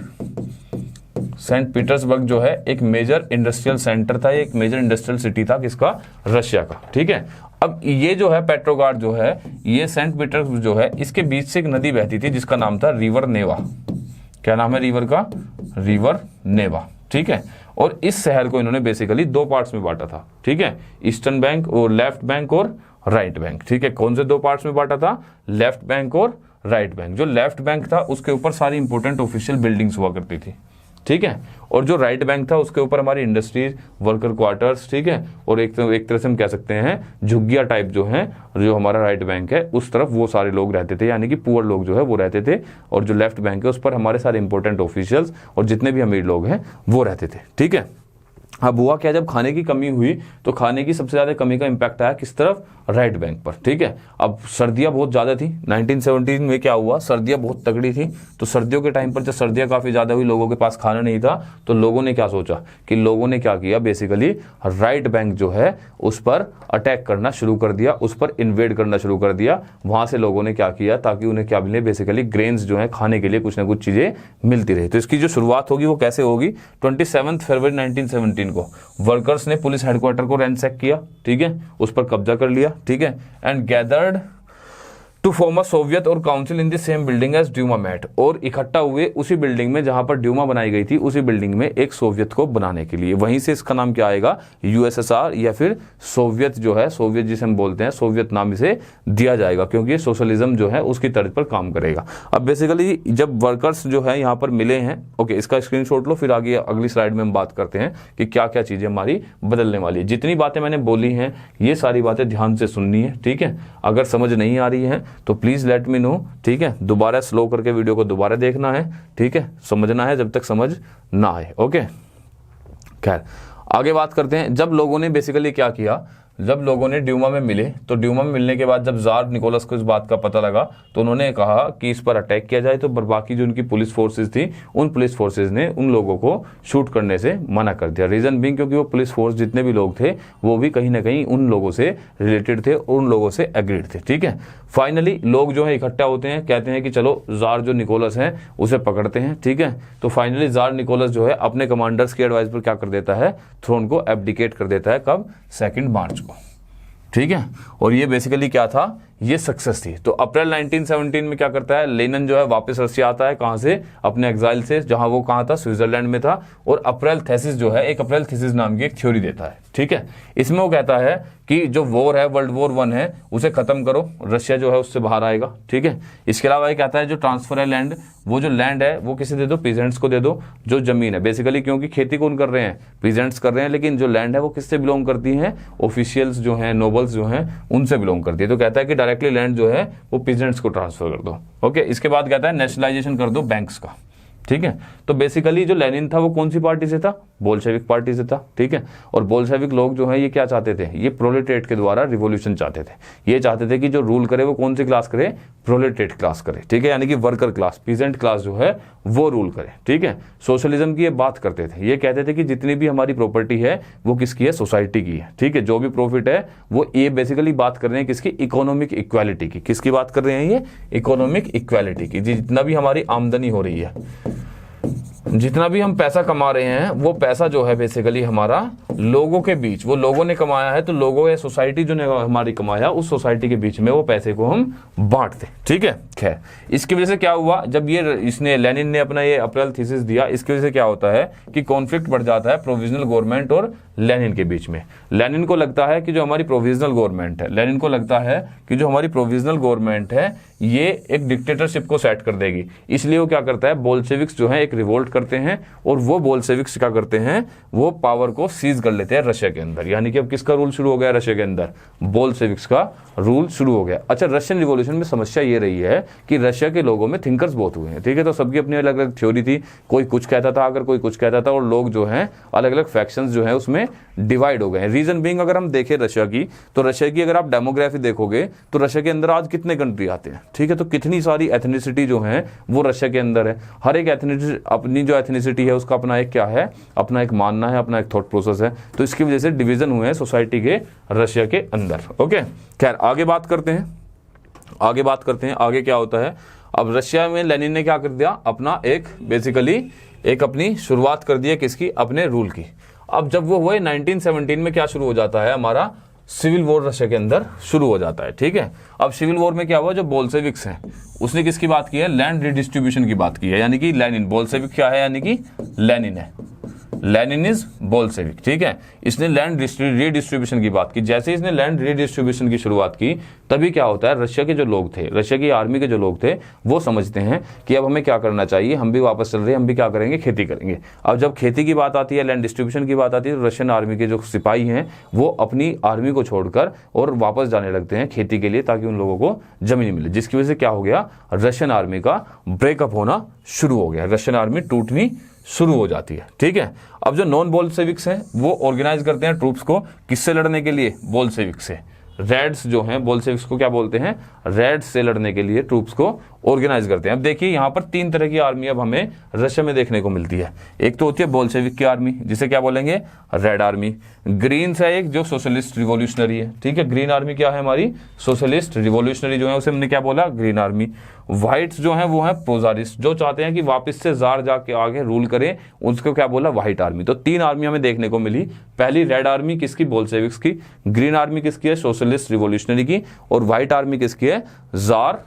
सेंट पीटर्सबर्ग जो है एक मेजर इंडस्ट्रियल सेंटर था, एक मेजर इंडस्ट्रियल सिटी था किसका, रशिया का। ठीक है, अब ये जो है पेट्रोग्राड जो है, ये सेंट पीटर्सबर्ग जो है, इसके बीच से एक नदी बहती थी जिसका नाम था रिवर नेवा। क्या नाम है रिवर का, रिवर नेवा। ठीक है, और इस शहर को इन्होंने बेसिकली दो पार्ट्स में बांटा था। ठीक है, ईस्टर्न बैंक और लेफ्ट बैंक और राइट बैंक। ठीक है, कौन से दो पार्ट्स में बांटा था, लेफ्ट बैंक और राइट बैंक। जो लेफ्ट बैंक था उसके ऊपर सारी इंपॉर्टेंट ऑफिशियल बिल्डिंग्स हुआ करती थी। ठीक है, और जो राइट बैंक था उसके ऊपर हमारी इंडस्ट्रीज, वर्कर क्वार्टर्स। ठीक है, और एक तरह से हम कह सकते हैं झुग्गिया टाइप जो है, जो हमारा राइट बैंक है उस तरफ वो सारे लोग रहते थे, यानी कि पुअर लोग जो है वो रहते थे। और जो लेफ्ट बैंक है उस पर हमारे सारे इंपॉर्टेंट ऑफिशियल्स और जितने भी अमीर लोग हैं वो रहते थे। ठीक है, अब हुआ क्या, जब खाने की कमी हुई तो खाने की सबसे ज्यादा कमी का इंपैक्ट आया किस तरफ, राइट बैंक पर। ठीक है, अब सर्दियां बहुत ज्यादा थी 1917 में, क्या हुआ, सर्दियां बहुत तगड़ी थी। तो सर्दियों के टाइम पर जब सर्दियां काफी ज्यादा हुई, लोगों के पास खाना नहीं था, तो लोगों ने क्या सोचा कि लोगों ने क्या किया, बेसिकली राइट बैंक जो है उस पर अटैक करना शुरू कर दिया, उस पर इन्वेड करना शुरू कर दिया। वहां से लोगों ने क्या किया, ताकि उन्हें क्या मिले, बेसिकली ग्रेन्स जो है खाने के लिए कुछ ना कुछ चीजें मिलती रही। तो इसकी जो शुरुआत होगी वो कैसे होगी, 27 फरवरी 1917 को वर्कर्स ने पुलिस हेडक्वार्टर को रैंसैक किया। ठीक है, उस पर कब्जा कर लिया। ठीक है, and gathered to form a soviet or council in the same building as Duma met, और इकट्ठा हुए उसी बिल्डिंग में जहां पर ड्यूमा बनाई गई थी, उसी बिल्डिंग में एक सोवियत को बनाने के लिए। वहीं से इसका नाम क्या आएगा, यूएसएसआर, या फिर सोवियत जो है, सोवियत जिसे हम बोलते हैं, सोवियत नाम इसे दिया जाएगा क्योंकि सोशलिज्म जो है उसकी तर्ज पर काम करेगा। अब बेसिकली जब वर्कर्स जो है यहाँ पर मिले हैं, ओके, इसका स्क्रीनशॉट लो, फिर आगे अगली स्लाइड में हम बात करते हैं कि क्या क्या चीजें हमारी बदलने वाली है। जितनी बातें मैंने बोली हैं ये सारी बातें ध्यान से सुननी है। ठीक है, अगर समझ नहीं आ रही है तो प्लीज लेट मी नो। ठीक है, दोबारा स्लो करके वीडियो को दोबारा देखना है। ठीक है, समझना है जब तक समझ ना आए। ओके, खैर आगे बात करते हैं। जब लोगों ने बेसिकली क्या किया, जब लोगों ने ड्यूमा में मिले, तो ड्यूमा में मिलने के बाद जब जार निकोलस को इस बात का पता लगा तो उन्होंने कहा कि इस पर अटैक किया जाए। तो बाकी जो उनकी पुलिस फोर्सेज थी, उन पुलिस फोर्सेज ने उन लोगों को शूट करने से मना कर दिया। रीजन बीइंग क्योंकि वो पुलिस फोर्स जितने भी लोग थे वो भी कहीं ना कहीं उन लोगों से रिलेटेड थे और उन लोगों से एग्रीड थे। ठीक है, फाइनली लोग जो है इकट्ठा होते हैं, कहते हैं कि चलो जार जो निकोलस है उसे पकड़ते हैं। ठीक है, तो फाइनली जार निकोलस जो है अपने कमांडर्स की एडवाइस पर क्या कर देता है, थ्रोन को एब्डिकेट कर देता है। कब, 2 मार्च को। ठीक है, और ये बेसिकली क्या था, ये सक्सेस थी। तो अप्रैल 1917 में क्या करता है, लेनिन जो है वापस रशिया आता है, कहाँ से, अपने एग्जाइल से, जहां वो कहाँ था, स्विट्जरलैंड में था, और अप्रैल थीसिस जो है, एक अप्रैल थीसिस नाम की एक थ्योरी देता है। ठीक है, इसमें वो कहता है कि जो वॉर है, वर्ल्ड वॉर 1 है, उसे खत्म करो, रशिया जो है उससे बाहर आएगा। ठीक है, इसके अलावा ये कहता है जो ट्रांसफर है लैंड, वो जो लैंड है वो किसे दे दो, पीजेंट्स को दे दो, जो जमीन है बेसिकली, क्योंकि खेती कौन कर रहे हैं, पीजेंट्स कर रहे हैं, लेकिन जो लैंड है वो किससे बिलोंग करती है, ऑफिशियल्स जो हैं, नोबल्स जो हैं, उनसे बिलोंग करती है। तो कहता है कि डायरेक्टली लैंड जो है वो पीजेंट्स को ट्रांसफर कर दो। ओके, इसके बाद कहता है नेशनलाइजेशन कर दो बैंक्स का। ठीक है, तो बेसिकली जो लेनिन था वो कौन सी पार्टी से था, बोल्शेविक पार्टी से था। ठीक है, और बोल्शेविक लोग जो हैं ये क्या चाहते थे, ये प्रोलेटेरिएट के द्वारा रिवॉल्यूशन चाहते थे। ये चाहते थे कि जो रूल करे वो कौन सी क्लास करे, प्रोलेटेरिएट क्लास करे। ठीक है, यानी कि वर्कर क्लास, पीजेंट क्लास जो है वो रूल करे। ठीक है, सोशलिज्म की ये बात करते थे, ये कहते थे कि जितनी भी हमारी प्रॉपर्टी है वो किसकी है, सोसाइटी की है। ठीक है, जो भी प्रॉफिट है वो, ये बेसिकली बात कर रहे हैं किसकी, इकोनॉमिक इक्वालिटी की। किसकी बात कर रहे हैं ये, इकोनॉमिक इक्वालिटी की। जितना भी हमारी आमदनी हो रही है, जितना भी हम पैसा कमा रहे हैं, वो पैसा जो है बेसिकली हमारा लोगों के बीच, वो लोगों ने कमाया है, तो लोगों या सोसाइटी जो ने हमारी कमाया, उस सोसाइटी के बीच में वो पैसे को हम बांटते। ठीक है, खैर इसकी वजह से क्या हुआ, जब ये इसने लेनिन ने अपना ये अप्रैल थीसिस दिया, इसकी वजह से क्या होता है कि कॉन्फ्लिक्ट बढ़ जाता है प्रोविजनल गवर्नमेंट और लेनिन के बीच में। लेनिन को लगता है कि जो हमारी प्रोविजनल गवर्नमेंट है, लेनिन को लगता है कि जो हमारी प्रोविजनल गवर्नमेंट है ये एक डिक्टेटरशिप को सेट कर देगी, इसलिए वो क्या करता है, बोल्शेविक्स जो है एक रिवोल्ट करते हैं, और वो बोल्शेविक्स क्या करते हैं, वो पावर को सीज कर लेते हैं रशिया के अंदर। यानी कि अब किसका रूल शुरू हो गया रशिया के अंदर, बोल्शेविक्स का रूल शुरू हो गया। अच्छा, रशियन रिवॉल्यूशन में समस्या ये रही है कि रशिया के लोगों में थिंकर्स बहुत हुए हैं। ठीक है, तो सबकी अपनी अलग अलग थ्योरी थी, कोई कुछ कहता था, अगर कोई कुछ कहता था, और लोग जो हैं अलग अलग फैक्शंस जो हैं उसमें डिवाइड हो गए हैं। रीजन बीइंग, अगर हम देखें रशिया की, तो रशिया की अगर आप डेमोग्राफी देखोगे तो रशिया के अंदर आज कितने कंट्री आते हैं। ठीक है, तो कितनी सारी एथनिसिटी जो है वो रशिया के अंदर है। हर एक एथनिसिटी, अपनी जो एथनिसिटी है उसका अपना एक क्या है, अपना एक मानना है, अपना एक थॉट प्रोसेस है। तो इसकी वजह से डिवीजन हुए हैं सोसाइटी के रशिया के अंदर। ओके, खैर आगे बात करते हैं, आगे क्या होता है। अब रशिया में लेनिन ने क्या कर दिया, अपना एक बेसिकली एक अपनी शुरुआत कर दी है, किसकी, अपने रूल की। अब जब वो हुए 1917 में क्या शुरू हो जाता है, हमारा सिविल वॉर रशिया के अंदर शुरू हो जाता है। ठीक है, अब सिविल वॉर में क्या हुआ, जो बोल्शेविक्स हैं उसने किसकी बात की है, लैंड रिडिस्ट्रीब्यूशन की बात की है। यानी कि लेनिन, बोल्शेविक क्या है, यानी कि लेनिन है, लेनिन इज बोल्शेविक। ठीक है, इसने लैंड रीडिस्ट्रीब्यूशन की बात की। जैसे इसने लैंड रीडिस्ट्रीब्यूशन की शुरुआत की, तभी क्या होता है, रशिया के जो लोग थे, रशिया की आर्मी के जो लोग थे, वो समझते हैं कि अब हमें क्या करना चाहिए, हम भी वापस चल रहे हैं, हम भी क्या करेंगे, खेती करेंगे। अब जब खेती की बात आती है, लैंड डिस्ट्रीब्यूशन की बात आती है, तो रशियन आर्मी के जो सिपाही हैं वो अपनी आर्मी को छोड़कर और वापस जाने लगते हैं खेती के लिए, ताकि उन लोगों को जमीन मिले। जिसकी वजह से क्या हो गया, रशियन आर्मी का ब्रेकअप होना शुरू हो गया, रशियन आर्मी टूटनी शुरू हो जाती है। ठीक है, अब जो नॉन बोल्शेविक्स हैं वो ऑर्गेनाइज करते हैं ट्रूप्स को, किससे लड़ने के लिए, बोल्शेविक से। रेड्स जो हैं, बोल्शेविक्स को क्या बोलते हैं, रेड्स से लड़ने के लिए ट्रूप्स को ऑर्गेनाइज करते हैं। अब देखिए यहाँ पर 3 तरह की आर्मी अब हमें रशिया में देखने को मिलती है। एक तो होती है बोल्शेविक की आर्मी, जिसे क्या बोलेंगे, रेड आर्मी। ग्रीन है एक, जो सोशलिस्ट रिवॉल्यूशनरी है। ठीक है, ग्रीन आर्मी क्या है, हमारी सोशलिस्ट रिवॉल्यूशनरी जो है, उसे हमने क्या बोला, ग्रीन आर्मी। व्हाइट्स जो है वो है प्रोजारिस्ट, जो चाहते हैं कि वापस से जार जाके आगे रूल करें, उसको क्या बोला, व्हाइट आर्मी। तो 3 आर्मी हमें देखने को मिली। पहली रेड आर्मी किसकी, बोल्शेविक्स की। ग्रीन आर्मी किसकी है, सोशलिस्ट रिवॉल्यूशनरी की। और व्हाइट आर्मी किसकी है, जार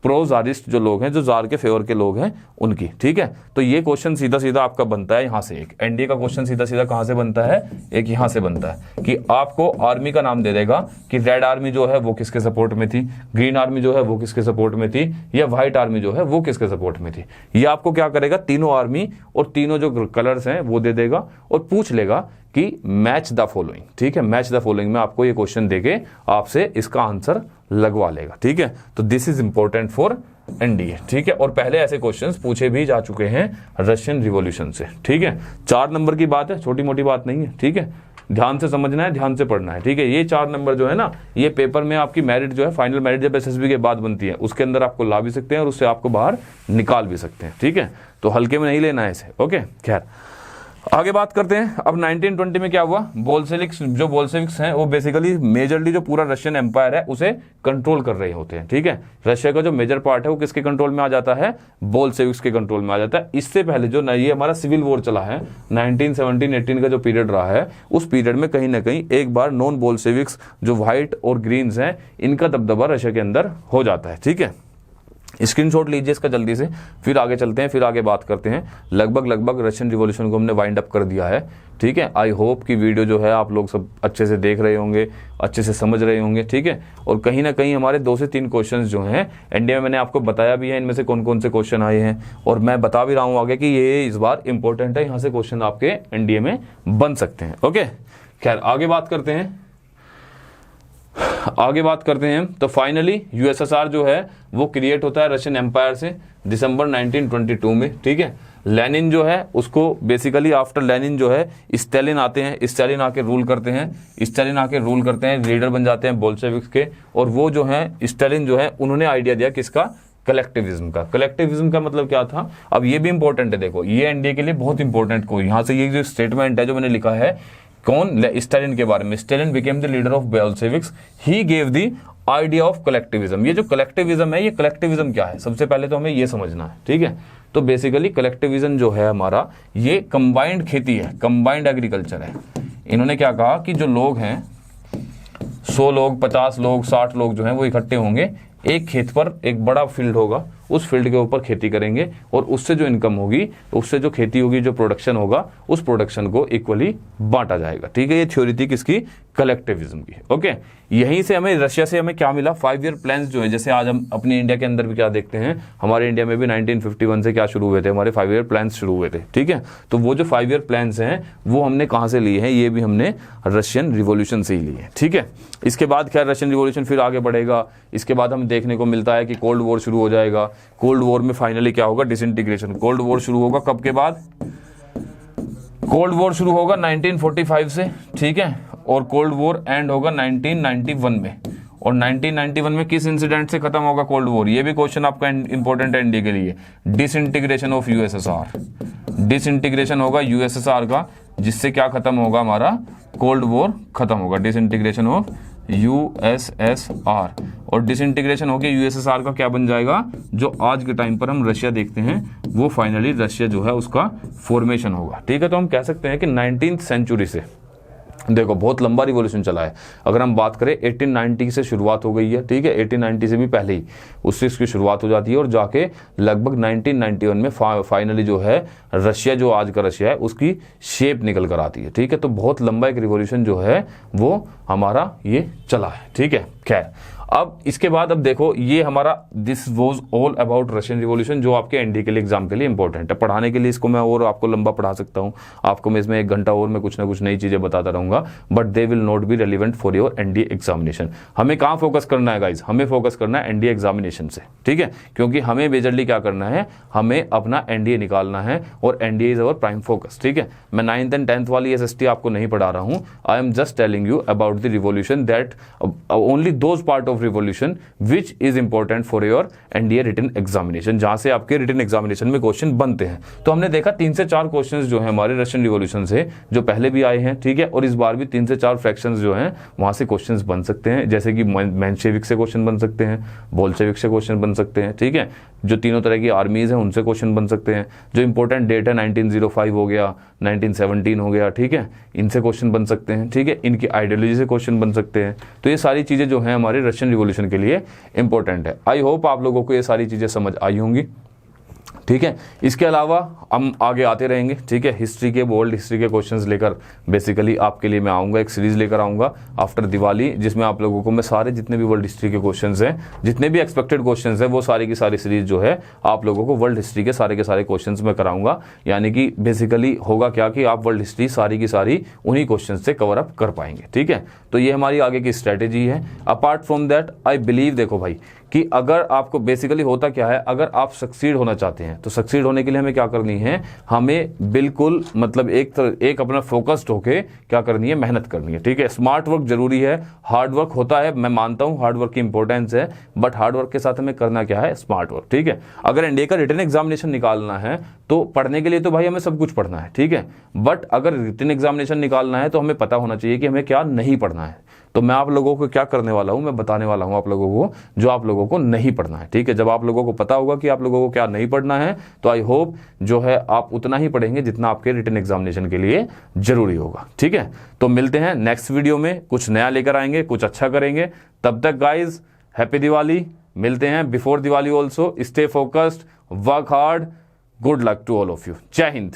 प्रोजारिस्ट जो लोग हैं, जो जार के फेवर के लोग हैं, उनकी। ठीक है, तो ये क्वेश्चन सीधा सीधा आपका बनता है यहां से, एक एनडीए का क्वेश्चन सीधा सीधा कहां से बनता है, एक यहां से बनता है कि आपको आर्मी का नाम दे देगा कि रेड आर्मी जो है वो किसके सपोर्ट में थी, ग्रीन आर्मी जो है वो किसके सपोर्ट में थी, या व्हाइट आर्मी जो है वो किसके सपोर्ट में थी। ये आपको क्या करेगा, तीनों आर्मी और तीनों जो कलर्स हैं वो दे देगा और पूछ लेगा कि मैच द फॉलोइंग। ठीक है, मैच द फॉलोइंग में आपको ये क्वेश्चन देके आपसे इसका आंसर लगवा लेगा। ठीक है, तो this is important for NDA. ठीक है, और पहले ऐसे क्वेश्चंस पूछे भी जा चुके हैं रशियन रिवॉल्यूशन से। ठीक है, 4 नंबर की बात है, छोटी मोटी बात नहीं है। ठीक है, ध्यान से समझना है, ध्यान से पढ़ना है। ठीक है, ये 4 नंबर जो है ना, ये पेपर में आपकी मेरिट जो है, फाइनल मेरिट जब एसएसबी के बाद बनती है, उसके अंदर आपको ला भी सकते हैं और उससे आपको बाहर निकाल भी सकते हैं। ठीक है, तो हल्के में नहीं लेना है इसे। ओके, खैर आगे बात करते हैं। अब 1920 में क्या हुआ, बोल्शेविक्स हैं वो बेसिकली मेजरली जो पूरा रशियन एम्पायर है उसे कंट्रोल कर रहे होते हैं। ठीक है, रशिया का जो मेजर पार्ट है वो किसके कंट्रोल में आ जाता है, बोल्शेविक्स के कंट्रोल में आ जाता है। इससे पहले जो ये हमारा सिविल वॉर चला है 1917-18 का जो पीरियड रहा है, उस पीरियड में कहीं ना कहीं एक बार नॉन बोल्शेविक्स जो व्हाइट और ग्रीन्स हैं इनका दबदबा रशिया के अंदर हो जाता है। ठीक है, स्क्रीनशॉट लीजिए इसका जल्दी से, फिर आगे चलते हैं, फिर आगे बात करते हैं। लगभग रशियन रिवॉल्यूशन को हमने वाइंड अप कर दिया है। ठीक है, आई होप कि वीडियो जो है आप लोग सब अच्छे से देख रहे होंगे, अच्छे से समझ रहे होंगे। ठीक है, और कहीं ना कहीं हमारे 2 से 3 क्वेश्चंस जो हैं एनडीए में मैंने आपको बताया भी है इनमें से कौन कौन से क्वेश्चन आए हैं, और मैं बता भी रहा हूं आगे कि ये इस बार इंपॉर्टेंट है, यहाँ से क्वेश्चन आपके एनडीए में बन सकते हैं। ओके, खैर आगे बात करते हैं। तो फाइनली यूएसएसआर जो है वो क्रिएट होता है रशियन एम्पायर से दिसंबर 1922 में। ठीक है, लेनिन जो है उसको बेसिकली आफ्टर लेनिन जो है स्टालिन आते हैं, स्टालिन आके रूल करते हैं, लीडर बन जाते हैं बोल्शेविक्स के। और वो जो है स्टालिन जो है उन्होंने आइडिया दिया किसका, कलेक्टिविज्म का। कलेक्टिविज्म का मतलब क्या था, अब ये भी इंपॉर्टेंट है, देखो ये एनडीए के लिए बहुत इंपॉर्टेंट को यहाँ से ये जो स्टेटमेंट है जो मैंने लिखा है कौन, स्टालिन के बारे में। Stalin became the leader of Bolsheviks, he gave the idea of collectivism. ये जो कलेक्टिविज्म है, ये कलेक्टिविज्म क्या है सबसे पहले तो हमें ये समझना है। ठीक है, तो बेसिकली कलेक्टिविज्म जो है हमारा ये कंबाइंड खेती है, कंबाइंड एग्रीकल्चर है। इन्होंने क्या कहा कि जो लोग हैं 100 लोग, 50 लोग, 60 लोग जो हैं वो इकट्ठे होंगे, एक खेत पर एक बड़ा फील्ड होगा, उस फील्ड के ऊपर खेती करेंगे और उससे जो इनकम होगी, उससे जो खेती होगी, जो प्रोडक्शन होगा, उस प्रोडक्शन को इक्वली बांटा जाएगा। ठीक है, ये थ्योरी थी किसकी, कलेक्टिविज्म की। ओके, यहीं से हमें रशिया से हमें क्या मिला, 5 ईयर प्लान्स जो है, जैसे आज हम अपने इंडिया के अंदर भी क्या देखते हैं, हमारे इंडिया में भी 1951 से क्या शुरू हुए थे, हमारे 5 ईयर प्लान्स शुरू हुए थे। ठीक है, तो वो जो 5 ईयर प्लान्स हैं वो हमने कहाँ से लिए हैं, ये भी हमने रशियन रिवॉल्यूशन से ही लिए। ठीक है, इसके बाद खैर रशियन रिवॉल्यूशन फिर आगे बढ़ेगा। इसके बाद हमें देखने को मिलता है कि कोल्ड वॉर शुरू हो जाएगा। कोल्ड वॉर में फाइनली क्या होगा, डिसइंटीग्रेशन। कोल्ड वॉर शुरू होगा कब के बाद, कोल्ड वॉर शुरू होगा 1945 से। ठीक है, और कोल्ड वॉर एंड होगा 1991 में। और 1991 में किस इंसिडेंट से खत्म होगा कोल्ड वॉर, ये भी क्वेश्चन आपका इंपॉर्टेंट है इंडिया के लिए। डिसइंटीग्रेशन ऑफ यूएसएसआर, डिसइंटीग्रेशन होगा यूएसएसआर का, जिससे क्या खत्म होगा, हमारा कोल्ड वॉर खत्म होगा। डिसइंटीग्रेशन ऑफ यूएसएसआर, और डिसइंटीग्रेशन होकर यूएसएसआर का क्या बन जाएगा, जो आज के टाइम पर हम रशिया देखते हैं, वो फाइनली रशिया जो है उसका फॉर्मेशन होगा। ठीक है, तो हम कह सकते हैं कि 19th सेंचुरी से देखो बहुत लंबा रिवॉल्यूशन चला है। अगर हम बात करें 1890 से शुरुआत हो गई है। ठीक है, 1890 से भी पहले ही उससे इसकी शुरुआत हो जाती है और जाके लगभग 1991 में फाइनली जो है रशिया, जो आज का रशिया है, उसकी शेप निकल कर आती है। ठीक है, तो बहुत लंबा एक रिवॉल्यूशन जो है वो हमारा ये चला है। ठीक है, खैर अब इसके बाद अब देखो ये हमारा this was all about Russian revolution, जो आपके एनडीए के लिए एग्जाम के लिए इंपॉर्टेंट है। पढ़ाने के लिए इसको मैं और आपको लंबा पढ़ा सकता हूँ, आपको मैं इसमें 1 घंटा और मैं कुछ ना कुछ नई चीजें बताता रहूंगा, but they will not be relevant for your NDA examination. हमें कहाँ फोकस करना है गाइज, हमें फोकस करना है एनडीए एग्जामिनेशन से। ठीक है, क्योंकि हमें मेजरली क्या करना है, हमें अपना एनडीए निकालना है और NDA is our prime focus. ठीक है, मैं 9th and 10th वाली एसएसटी आपको नहीं पढ़ा रहा हूँ, I am just telling you about the revolution, that only those part of revolution which is important for your NDA written examination, जहां से आपके रिटन एग्जामिनेशन में क्वेश्चन बनते हैं। तो हमने देखा 3 से 4 क्वेश्चंस जो हैं हमारे रशियन रिवॉल्यूशन से जो पहले भी आए हैं। ठीक है, और इस बार भी 3 से 4 फ्रैक्शंस जो हैं वहां से क्वेश्चंस बन सकते हैं, जैसे कि मेंशेविक से क्वेश्चन बन सकते हैं, बोल्शेविक से क्वेश्चन बन सकते हैं। ठीक है, जो तीनों तरह की आर्मीज हैं उनसे क्वेश्चन बन सकते हैं। जो इंपॉर्टेंट डेट है 1905 हो गया, 1917 हो गया। ठीक है, इनसे क्वेश्चन बन सकते हैं। ठीक है, इनकी आइडियोलॉजी से क्वेश्चन बन सकते हैं। तो ये सारी चीजें जो हैं हमारे रशियन रिवॉल्यूशन के लिए इंपॉर्टेंट है। आई होप आप लोगों को ये सारी चीजें समझ आई होंगी। ठीक है, इसके अलावा हम आगे आते रहेंगे। ठीक है, हिस्ट्री के, वर्ल्ड हिस्ट्री के क्वेश्चंस लेकर बेसिकली आपके लिए मैं आऊँगा, एक सीरीज लेकर आऊँगा आफ्टर दिवाली, जिसमें आप लोगों को मैं सारे जितने भी वर्ल्ड हिस्ट्री के क्वेश्चंस हैं, जितने भी एक्सपेक्टेड क्वेश्चंस हैं, वो सारी की सारी सीरीज जो है आप लोगों को वर्ल्ड हिस्ट्री के सारे क्वेश्चंस मैं कराऊंगा। यानी कि बेसिकली होगा क्या कि आप वर्ल्ड हिस्ट्री सारी की सारी उन्हीं क्वेश्चन से कवर अप कर पाएंगे। ठीक है, तो ये हमारी आगे की स्ट्रेटेजी है। Apart from that I believe, देखो भाई, कि अगर आपको बेसिकली होता क्या है, अगर आप सक्सीड होना चाहते चाहते हैं। तो सक्सीड होने के लिए हमें क्या करनी है, हमें बिल्कुल मतलब एक अपना फोकस्ड होके क्या करनी है, मेहनत करनी है। ठीक है, स्मार्ट वर्क जरूरी है, हार्ड वर्क होता है, मैं मानता हूं हार्ड वर्क की इंपॉर्टेंस है, बट हार्ड वर्क के साथ हमें करना क्या है, स्मार्ट वर्क। ठीक है, अगर एनडीए का रिटन एग्जामिनेशन निकालना है तो पढ़ने के लिए तो भाई हमें सब कुछ पढ़ना है। ठीक है, बट अगर रिटन एग्जामिनेशन निकालना है तो हमें पता होना चाहिए कि हमें क्या नहीं पढ़ना है। तो मैं आप लोगों को क्या करने वाला हूं, मैं बताने वाला हूं आप लोगों को जो आप लोगों को नहीं पढ़ना है। ठीक है, जब आप लोगों को पता होगा कि आप लोगों को क्या नहीं पढ़ना है तो आई होप जो है आप उतना ही पढ़ेंगे जितना आपके रिटन एग्जामिनेशन के लिए जरूरी होगा। ठीक है, तो मिलते हैं नेक्स्ट वीडियो में, कुछ नया लेकर आएंगे, कुछ अच्छा करेंगे। तब तक गाइज हैप्पी दिवाली, मिलते हैं before Diwali also. Stay focused, work hard, good luck to all of you. जय हिंद।